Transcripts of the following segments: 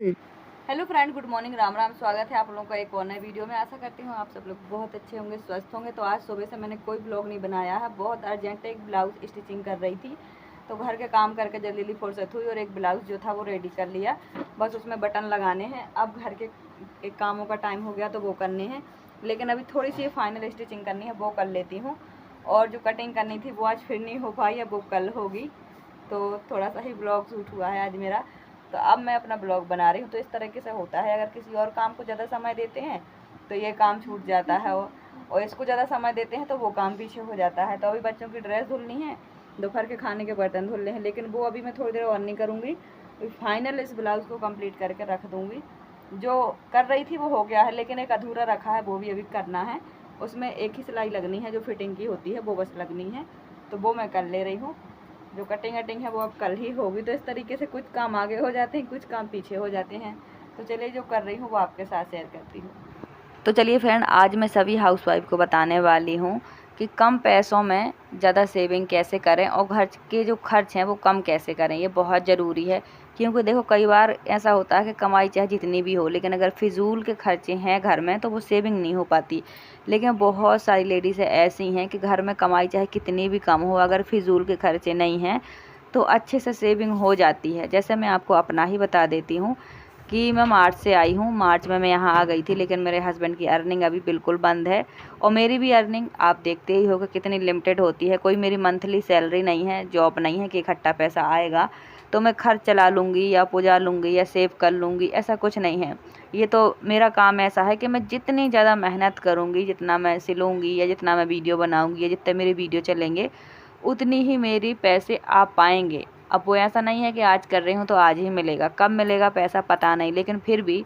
Hello friend, good morning, Ram Ram. स्वागत है आप लोगों का एक और नए वीडियो में। आशा करती हूँ आप सब लोग बहुत अच्छे होंगे, स्वस्थ होंगे। तो आज सुबह से मैंने कोई ब्लॉग नहीं बनाया है, बहुत अर्जेंट एक ब्लाउज स्टिचिंग कर रही थी। तो घर के काम करके जल्दी जल्दी फुर्सत हुई और एक ब्लाउज जो था वो रेडी कर लिया। बस उसमें बटन लगाने हैं। अब घर के एक कामों का टाइम हो गया तो वो करने हैं, लेकिन अभी थोड़ी सी फाइनल स्टिचिंग करनी है, वो कर लेती हूँ। और जो कटिंग करनी थी वो आज फिर नहीं हो पाई, अब वो कल होगी। तो थोड़ा सा ही ब्लॉग शूट हुआ है आज मेरा। तो अब मैं अपना ब्लॉग बना रही हूँ। तो इस तरीके से होता है, अगर किसी और काम को ज़्यादा समय देते हैं तो ये काम छूट जाता है, और इसको ज़्यादा समय देते हैं तो वो काम पीछे हो जाता है। तो अभी बच्चों की ड्रेस धुलनी है, दोपहर के खाने के बर्तन धुलने हैं, लेकिन वो अभी मैं थोड़ी देर और नहीं करूँगी। फाइनल इस ब्लाउज़ को कंप्लीट करके रख दूँगी। जो कर रही थी वो हो गया है, लेकिन एक अधूरा रखा है, वो भी अभी करना है। उसमें एक ही सिलाई लगनी है, जो फिटिंग की होती है वो बस लगनी है, तो वो मैं कर ले रही हूँ। जो कटिंग वटिंग है वो अब कल ही होगी। तो इस तरीके से कुछ काम आगे हो जाते हैं, कुछ काम पीछे हो जाते हैं। तो चलिए, जो कर रही हूँ वो आपके साथ शेयर करती हूँ। तो चलिए फ्रेंड, आज मैं सभी हाउसवाइफ को बताने वाली हूँ कि कम पैसों में ज़्यादा सेविंग कैसे करें और घर के जो खर्च हैं वो कम कैसे करें। ये बहुत ज़रूरी है, क्योंकि देखो कई बार ऐसा होता है कि कमाई चाहे जितनी भी हो, लेकिन अगर फिजूल के खर्चे हैं घर में तो वो सेविंग नहीं हो पाती। लेकिन बहुत सारी लेडीज़ ऐसी हैं कि घर में कमाई चाहे कितनी भी कम हो, अगर फिजूल के खर्चे नहीं हैं तो अच्छे से सेविंग हो जाती है। जैसे मैं आपको अपना ही बता देती हूँ कि मैं मार्च से आई हूँ। मार्च में मैं यहाँ आ गई थी, लेकिन मेरे हस्बैंड की अर्निंग अभी बिल्कुल बंद है, और मेरी भी अर्निंग आप देखते ही होगा कितनी लिमिटेड होती है। कोई मेरी मंथली सैलरी नहीं है, जॉब नहीं है कि इकट्ठा पैसा आएगा तो मैं खर्च चला लूँगी या पुजा लूँगी या सेव कर लूँगी, ऐसा कुछ नहीं है। ये तो मेरा काम ऐसा है कि मैं जितनी ज़्यादा मेहनत करूँगी, जितना मैं सिलूँगी या जितना मैं वीडियो बनाऊँगी या जितने मेरे वीडियो चलेंगे, उतनी ही मेरी पैसे आ पाएंगे। अब वो ऐसा नहीं है कि आज कर रही हूँ तो आज ही मिलेगा, कब मिलेगा पैसा पता नहीं। लेकिन फिर भी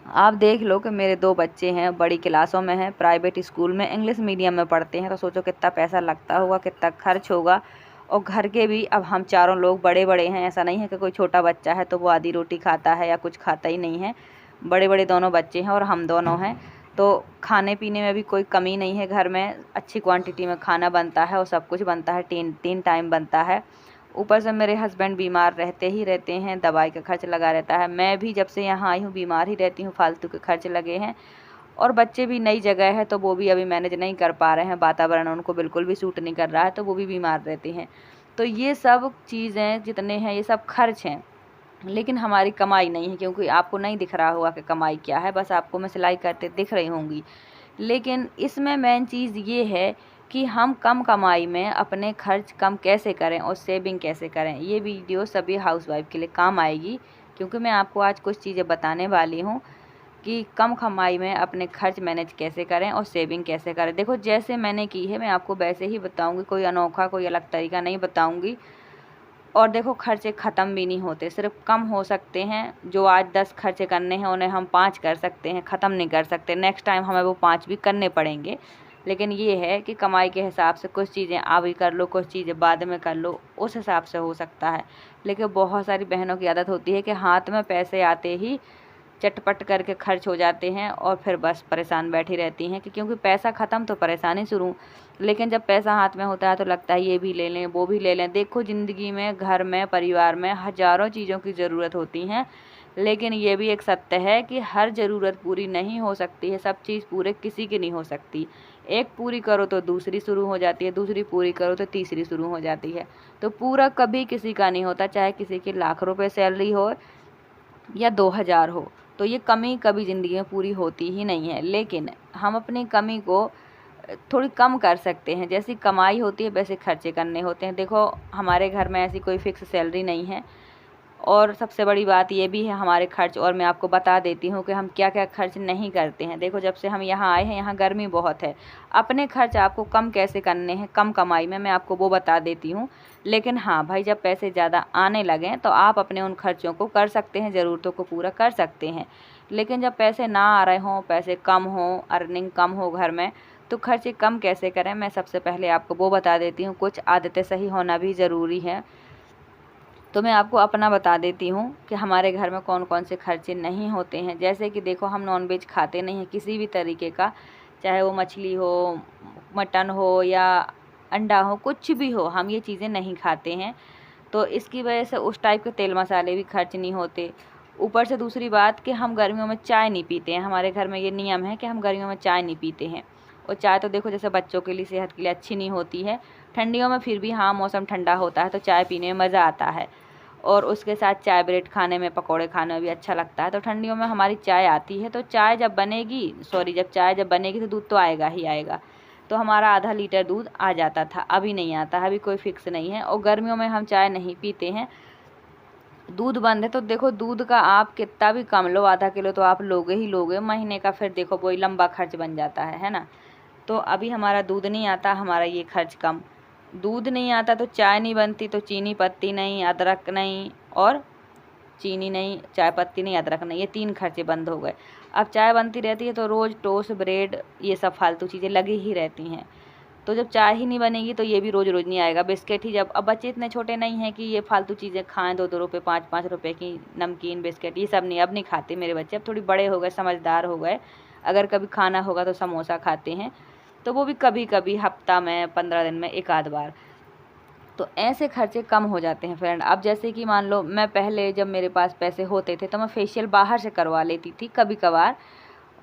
आप देख लो कि मेरे 2 बच्चे हैं, बड़ी क्लासों में हैं, प्राइवेट स्कूल में इंग्लिश मीडियम में पढ़ते हैं। तो सोचो कितना पैसा लगता होगा, कितना खर्च होगा। और घर के भी अब हम चारों लोग बड़े बड़े हैं, ऐसा नहीं है कि कोई छोटा बच्चा है तो वो आधी रोटी खाता है या कुछ खाता ही नहीं है। बड़े बड़े दोनों बच्चे हैं और हम दोनों हैं। तो खाने पीने में भी कोई कमी नहीं है, घर में अच्छी क्वांटिटी में खाना बनता है और सब कुछ बनता है, 3 टाइम बनता है। ऊपर से मेरे हस्बैंड बीमार रहते ही रहते हैं, दवाई का खर्च लगा रहता है। मैं भी जब से यहाँ आई हूँ बीमार ही रहती हूँ, फालतू के खर्च लगे हैं। और बच्चे भी नई जगह है तो वो भी अभी मैनेज नहीं कर पा रहे हैं, वातावरण उनको बिल्कुल भी सूट नहीं कर रहा है, तो वो भी बीमार रहते हैं। तो ये सब चीज़ें जितने हैं ये सब खर्च हैं, लेकिन हमारी कमाई नहीं है। क्योंकि आपको नहीं दिख रहा होगा कि कमाई क्या है, बस आपको मैं सिलाई करते दिख रही होंगी। लेकिन इसमें मेन चीज़ ये है कि हम कम कमाई में अपने खर्च कम कैसे करें और सेविंग कैसे करें। ये वीडियो सभी हाउसवाइफ के लिए काम आएगी, क्योंकि मैं आपको आज कुछ चीज़ें बताने वाली हूँ कि कम कमाई में अपने खर्च मैनेज कैसे करें और सेविंग कैसे करें। देखो जैसे मैंने की है मैं आपको वैसे ही बताऊँगी, कोई अनोखा कोई अलग तरीका नहीं बताऊँगी। और देखो खर्चे ख़त्म भी नहीं होते, सिर्फ कम हो सकते हैं। जो आज 10 खर्चे करने हैं उन्हें हम 5 कर सकते हैं, ख़त्म नहीं कर सकते। नेक्स्ट टाइम हमें वो 5 भी करने पड़ेंगे। लेकिन ये है कि कमाई के हिसाब से कुछ चीज़ें अभी कर लो, कुछ चीज़ें बाद में कर लो, उस हिसाब से हो सकता है। लेकिन बहुत सारी बहनों की आदत होती है कि हाथ में पैसे आते ही चटपट करके खर्च हो जाते हैं और फिर बस परेशान बैठी रहती हैं कि क्योंकि पैसा ख़त्म तो परेशानी शुरू। लेकिन जब पैसा हाथ में होता है तो लगता है ये भी ले लें, वो भी ले लें। देखो ज़िंदगी में, घर में, परिवार में हज़ारों चीज़ों की ज़रूरत होती हैं, लेकिन ये भी एक सत्य है कि हर ज़रूरत पूरी नहीं हो सकती है, सब चीज़ पूरे किसी की नहीं हो सकती। एक पूरी करो तो दूसरी शुरू हो जाती है, दूसरी पूरी करो तो तीसरी शुरू हो जाती है। तो पूरा कभी किसी का नहीं होता, चाहे किसी की लाख रुपए सैलरी हो या 2000 हो। तो ये कमी कभी ज़िंदगी में पूरी होती ही नहीं है। लेकिन हम अपनी कमी को थोड़ी कम कर सकते हैं। जैसी कमाई होती है वैसे खर्चे करने होते हैं। देखो हमारे घर में ऐसी कोई फ़िक्स सैलरी नहीं है, और सबसे बड़ी बात ये भी है हमारे खर्च। और मैं आपको बता देती हूँ कि हम क्या क्या खर्च नहीं करते हैं। देखो जब से हम यहाँ आए हैं, यहाँ गर्मी बहुत है। अपने खर्च आपको कम कैसे करने हैं कम कमाई में, मैं आपको वो बता देती हूँ। लेकिन हाँ भाई, जब पैसे ज़्यादा आने लगें तो आप अपने उन खर्चों को कर सकते हैं, ज़रूरतों को पूरा कर सकते हैं। लेकिन जब पैसे ना आ रहे हों, पैसे कम हों, अर्निंग कम हो घर में, तो खर्चे कम कैसे करें, मैं सबसे पहले आपको वो बता देती हूँ। कुछ आदतें सही होना भी ज़रूरी है। तो मैं आपको अपना बता देती हूँ कि हमारे घर में कौन कौन से खर्चे नहीं होते हैं। जैसे कि देखो, हम नॉनवेज खाते नहीं हैं किसी भी तरीके का, चाहे वो मछली हो, मटन हो या अंडा हो, कुछ भी हो, हम ये चीज़ें नहीं खाते हैं। तो इसकी वजह से उस टाइप के तेल मसाले भी खर्च नहीं होते। ऊपर से दूसरी बात कि हम गर्मियों में चाय नहीं पीते हैं। हमारे घर में ये नियम है कि हम गर्मियों में चाय नहीं पीते हैं। और चाय तो देखो जैसे बच्चों के लिए, सेहत के लिए अच्छी नहीं होती है। ठंडियों में फिर भी हाँ, मौसम ठंडा होता है तो चाय पीने में मज़ा आता है, और उसके साथ चाय ब्रेड खाने में, पकौड़े खाने में भी अच्छा लगता है। तो ठंडियों में हमारी चाय आती है। तो चाय जब बनेगी, जब चाय जब बनेगी तो दूध तो आएगा ही आएगा। तो हमारा आधा लीटर दूध आ जाता था, अभी नहीं आता है, अभी कोई फिक्स नहीं है। और गर्मियों में हम चाय नहीं पीते हैं, दूध बंद है। तो देखो दूध का आप कितना भी कम लो, आधा किलो तो आप लोगे ही लोगे महीने का, फिर देखो वही लंबा खर्च बन जाता है ना। तो अभी हमारा दूध नहीं आता, हमारा ये खर्च कम। दूध नहीं आता तो चाय नहीं बनती, तो चीनी पत्ती नहीं, अदरक नहीं, और चीनी नहीं, चाय पत्ती नहीं, अदरक नहीं, ये 3 खर्चे बंद हो गए। अब चाय बनती रहती है तो रोज़ टोस्ट, ब्रेड, ये सब फालतू चीज़ें लगी ही रहती हैं। तो जब चाय ही नहीं बनेगी तो ये भी रोज़ रोज़ नहीं आएगा। बिस्किट ही, जब अब बच्चे इतने छोटे नहीं हैं कि ये फालतू चीज़ें खाएं, 2-2 रुपये, 5-5 रुपये की नमकीन, बिस्किट, ये सब नहीं, अब नहीं खाते मेरे बच्चे। अब थोड़ी बड़े हो गए, समझदार हो गए। अगर कभी खाना होगा तो समोसा खाते हैं, तो वो भी कभी कभी, हफ्ता में, 15 दिन में 1 आध बार। तो ऐसे खर्चे कम हो जाते हैं फ्रेंड। अब जैसे कि मान लो, मैं पहले जब मेरे पास पैसे होते थे तो मैं फेशियल बाहर से करवा लेती थी कभी कभार,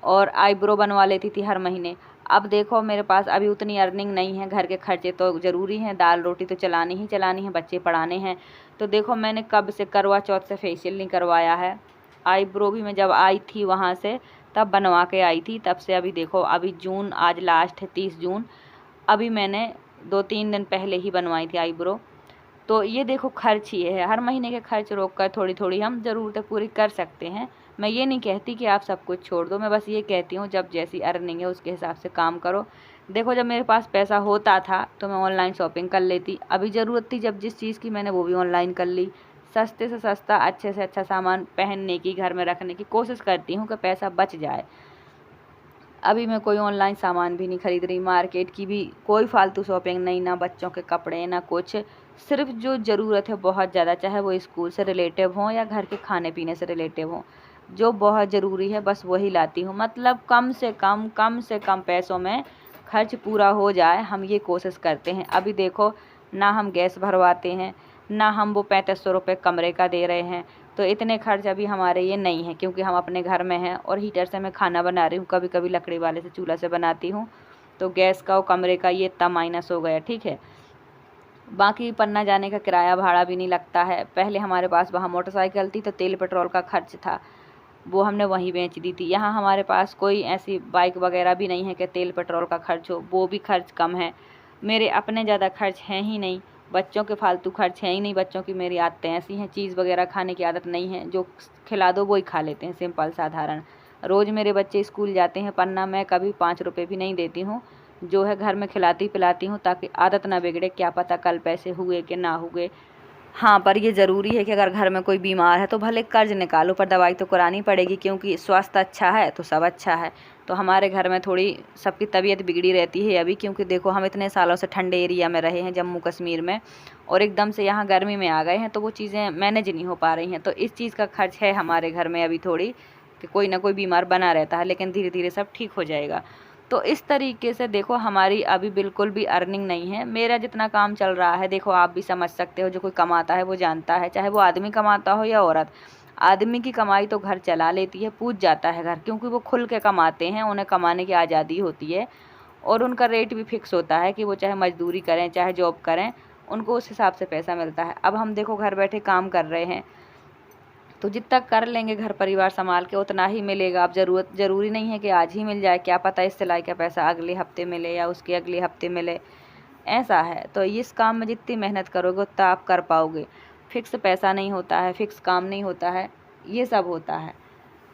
और आईब्रो बनवा लेती थी हर महीने। अब देखो मेरे पास अभी उतनी अर्निंग नहीं है, घर के खर्चे तो ज़रूरी हैं, दाल रोटी तो चलानी ही चलानी है, बच्चे पढ़ाने हैं। तो देखो मैंने कब से करवा चौथ से फेशियल नहीं करवाया है। आईब्रो भी मैं जब आई थी वहाँ से तब बनवा के आई थी, तब से अभी देखो, अभी जून, आज लास्ट है 30 जून, अभी मैंने 2-3 दिन पहले ही बनवाई थी आईब्रो। तो ये देखो खर्च ही है, हर महीने के खर्च रोक कर थोड़ी थोड़ी हम ज़रूरतें पूरी कर सकते हैं। मैं ये नहीं कहती कि आप सब कुछ छोड़ दो, मैं बस ये कहती हूँ जब जैसी अर्निंग है उसके हिसाब से काम करो। देखो जब मेरे पास पैसा होता था तो मैं ऑनलाइन शॉपिंग कर लेती, अभी ज़रूरत थी जब जिस चीज़ की, मैंने वो भी ऑनलाइन कर ली। सस्ते से सस्ता, अच्छे से अच्छा सामान पहनने की, घर में रखने की कोशिश करती हूँ कि पैसा बच जाए। अभी मैं कोई ऑनलाइन सामान भी नहीं खरीद रही, मार्केट की भी कोई फालतू शॉपिंग नहीं, ना बच्चों के कपड़े ना कुछ। सिर्फ जो ज़रूरत है बहुत ज़्यादा, चाहे वो स्कूल से रिलेटिव हों या घर के खाने पीने से रिलेटिव हों, जो बहुत ज़रूरी है बस वही लाती हूँ। मतलब कम से कम पैसों में खर्च पूरा हो जाए, हम ये कोशिश करते हैं। अभी देखो ना हम गैस भरवाते हैं, ना हम वो 3500 रुपये कमरे का दे रहे हैं। तो इतने खर्च अभी हमारे ये नहीं है, क्योंकि हम अपने घर में हैं और हीटर से मैं खाना बना रही हूँ, कभी कभी लकड़ी वाले से, चूल्हा से बनाती हूँ। तो गैस का और कमरे का ये इतना माइनस हो गया, ठीक है। बाकी पन्ना जाने का किराया भाड़ा भी नहीं लगता है। पहले हमारे पास वहाँ मोटरसाइकिल थी तो तेल पेट्रोल का खर्च था, वो हमने वहीं बेच दी थी। यहाँ हमारे पास कोई ऐसी बाइक वगैरह भी नहीं है कि तेल पेट्रोल का खर्च हो, वो भी खर्च कम है। मेरे अपने ज़्यादा खर्च हैं ही नहीं, बच्चों के फालतू खर्च हैं ही नहीं। बच्चों की मेरी आदतें ऐसी हैं, चीज़ वगैरह खाने की आदत नहीं है, जो खिला दो वो ही खा लेते हैं, सिंपल साधारण। रोज़ मेरे बच्चे स्कूल जाते हैं, पन्ना मैं कभी 5 रुपये भी नहीं देती हूँ, जो है घर में खिलाती पिलाती हूँ, ताकि आदत ना बिगड़े। क्या पता कल पैसे हुए कि ना हुए। हाँ, पर ये ज़रूरी है कि अगर घर में कोई बीमार है तो भले कर्ज निकालो, पर दवाई तो करानी पड़ेगी, क्योंकि स्वास्थ्य अच्छा है तो सब अच्छा है। तो हमारे घर में थोड़ी सबकी तबीयत बिगड़ी रहती है अभी, क्योंकि देखो हम इतने सालों से ठंडे एरिया में रहे हैं, जम्मू कश्मीर में, और एकदम से यहाँ गर्मी में आ गए हैं, तो वो चीज़ें मैनेज नहीं हो पा रही हैं। तो इस चीज़ का खर्च है हमारे घर में अभी थोड़ी, कि कोई ना कोई बीमार बना रहता है, लेकिन धीरे धीरे सब ठीक हो जाएगा। तो इस तरीके से देखो हमारी अभी बिल्कुल भी अर्निंग नहीं है। मेरा जितना काम चल रहा है, देखो आप भी समझ सकते हो, जो कोई कमाता है वो जानता है, चाहे वो आदमी कमाता हो या औरत। आदमी की कमाई तो घर चला लेती है, पूछ जाता है घर, क्योंकि वो खुल के कमाते हैं, उन्हें कमाने की आज़ादी होती है, और उनका रेट भी फिक्स होता है कि वो चाहे मजदूरी करें चाहे जॉब करें, उनको उस हिसाब से पैसा मिलता है। अब हम देखो घर बैठे काम कर रहे हैं, तो जितना कर लेंगे घर परिवार संभाल के उतना ही मिलेगा। अब ज़रूरी नहीं है कि आज ही मिल जाए, क्या पता इस सिलाई का पैसा अगले हफ्ते मिले या उसके अगले हफ्ते मिले, ऐसा है। तो इस काम में जितनी मेहनत करोगे उतना आप कर पाओगे। फिक्स पैसा नहीं होता है, फिक्स काम नहीं होता है, ये सब होता है।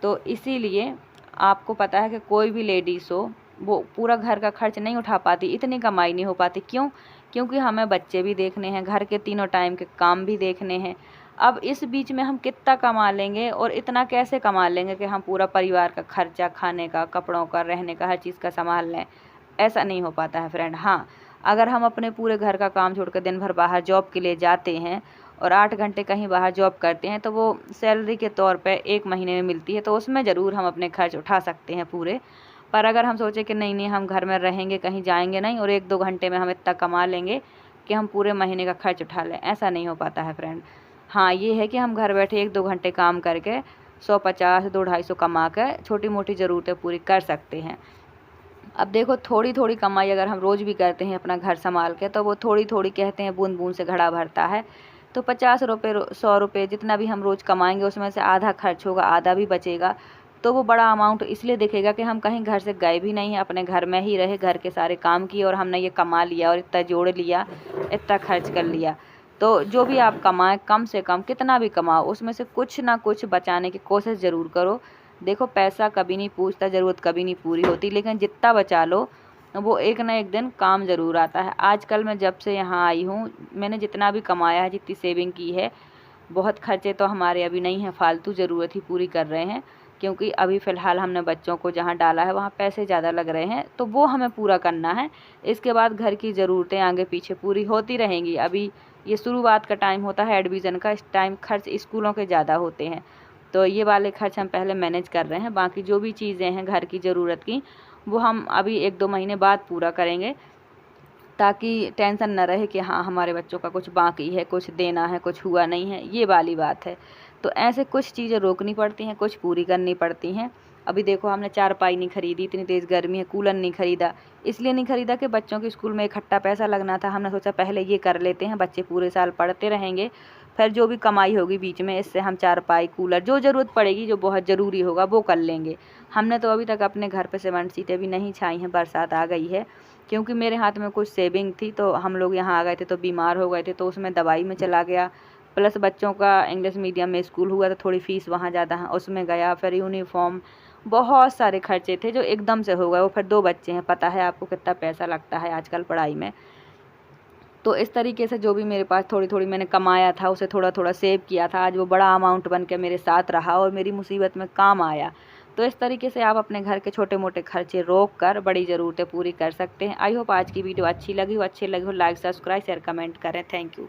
तो इसीलिए आपको पता है कि कोई भी लेडीज़ हो वो पूरा घर का खर्च नहीं उठा पाती, इतनी कमाई नहीं हो पाती। क्यों? क्योंकि हमें बच्चे भी देखने हैं, घर के तीनों टाइम के काम भी देखने हैं। अब इस बीच में हम कितना कमा लेंगे, और इतना कैसे कमा लेंगे कि हम पूरा परिवार का खर्चा, खाने का, कपड़ों का, रहने का, हर चीज़ का संभाल लें? ऐसा नहीं हो पाता है फ्रेंड। हाँ, अगर हम अपने पूरे घर का काम छोड़कर दिन भर बाहर जॉब के लिए जाते हैं और 8 घंटे कहीं बाहर जॉब करते हैं, तो वो सैलरी के तौर पे 1 महीने में मिलती है, तो उसमें ज़रूर हम अपने खर्च उठा सकते हैं पूरे। पर अगर हम सोचें कि नहीं नहीं, हम घर में रहेंगे, कहीं जाएंगे नहीं, और 1-2 घंटे में हम इतना कमा लेंगे कि हम पूरे महीने का खर्च उठा लें, ऐसा नहीं हो पाता है फ्रेंड। हाँ, ये है कि हम घर बैठे 1-2 घंटे काम करके 150 200-250 कमा कर छोटी मोटी ज़रूरतें पूरी कर सकते हैं। अब देखो थोड़ी थोड़ी कमाई अगर हम रोज़ भी करते हैं अपना घर संभाल के, तो वो थोड़ी थोड़ी कहते हैं बूंद बूंद से घड़ा भरता है। तो 50 रुपये 100 रुपये जितना भी हम रोज़ कमाएंगे उसमें से आधा खर्च होगा, आधा भी बचेगा। तो वो बड़ा अमाउंट इसलिए दिखेगा कि हम कहीं घर से गए भी नहीं हैं, अपने घर में ही रहे, घर के सारे काम किए और हमने ये कमा लिया और इतना जोड़ लिया, इतना खर्च कर लिया। तो जो भी आप कमाएं, कम से कम कितना भी कमाओ, उसमें से कुछ ना कुछ बचाने की कोशिश ज़रूर करो। देखो पैसा कभी नहीं पूछता, ज़रूरत कभी नहीं पूरी होती, लेकिन जितना बचा लो वो एक ना एक दिन काम ज़रूर आता है। आजकल मैं जब से यहाँ आई हूँ, मैंने जितना भी कमाया है, जितनी सेविंग की है, बहुत खर्चे तो हमारे अभी नहीं हैं, फालतू ज़रूरत ही पूरी कर रहे हैं, क्योंकि अभी फ़िलहाल हमने बच्चों को जहाँ डाला है वहाँ पैसे ज़्यादा लग रहे हैं, तो वो हमें पूरा करना है। इसके बाद घर की ज़रूरतें आगे पीछे पूरी होती रहेंगी। अभी ये शुरुआत का टाइम होता है एडमिशन का, इस टाइम खर्च स्कूलों के ज़्यादा होते हैं, तो ये वाले खर्च हम पहले मैनेज कर रहे हैं। बाकी जो भी चीज़ें हैं घर की ज़रूरत की, वो हम अभी 1-2 महीने बाद पूरा करेंगे, ताकि टेंशन न रहे कि हाँ हमारे बच्चों का कुछ बाकी है, कुछ देना है, कुछ हुआ नहीं है, ये वाली बात है। तो ऐसे कुछ चीज़ें रोकनी पड़ती हैं, कुछ पूरी करनी पड़ती हैं। अभी देखो हमने चारपाई नहीं खरीदी, इतनी तेज़ गर्मी है, कूलर नहीं खरीदा। इसलिए नहीं खरीदा कि बच्चों के स्कूल में इकट्ठा पैसा लगना था, हमने सोचा पहले ये कर लेते हैं, बच्चे पूरे साल पढ़ते रहेंगे, फिर जो भी कमाई होगी बीच में इससे हम चारपाई, कूलर, जो ज़रूरत पड़ेगी, जो बहुत ज़रूरी होगा वो कर लेंगे। हमने तो अभी तक अपने घर पे सीमेंट सीटें भी नहीं छाई हैं, बरसात आ गई है, क्योंकि मेरे हाथ में कुछ सेविंग थी। तो हम लोग यहाँ आ गए थे तो बीमार हो गए थे, तो उसमें दवाई में चला गया, प्लस बच्चों का इंग्लिश मीडियम में स्कूल हुआ तो थोड़ी फ़ीस वहाँ ज़्यादा है, उसमें गया, फिर यूनिफॉर्म, बहुत सारे खर्चे थे जो एकदम से हो गए। वो फिर 2 बच्चे हैं, पता है आपको कितना पैसा लगता है आजकल पढ़ाई में। तो इस तरीके से जो भी मेरे पास थोड़ी थोड़ी मैंने कमाया था, उसे थोड़ा थोड़ा सेव किया था, आज वो बड़ा अमाउंट बन के मेरे साथ रहा और मेरी मुसीबत में काम आया। तो इस तरीके से आप अपने घर के छोटे मोटे खर्चे रोक कर बड़ी ज़रूरतें पूरी कर सकते हैं। आई होप आज की वीडियो अच्छी लगी हो, लाइक सब्सक्राइब शेयर कमेंट करें। Thank you.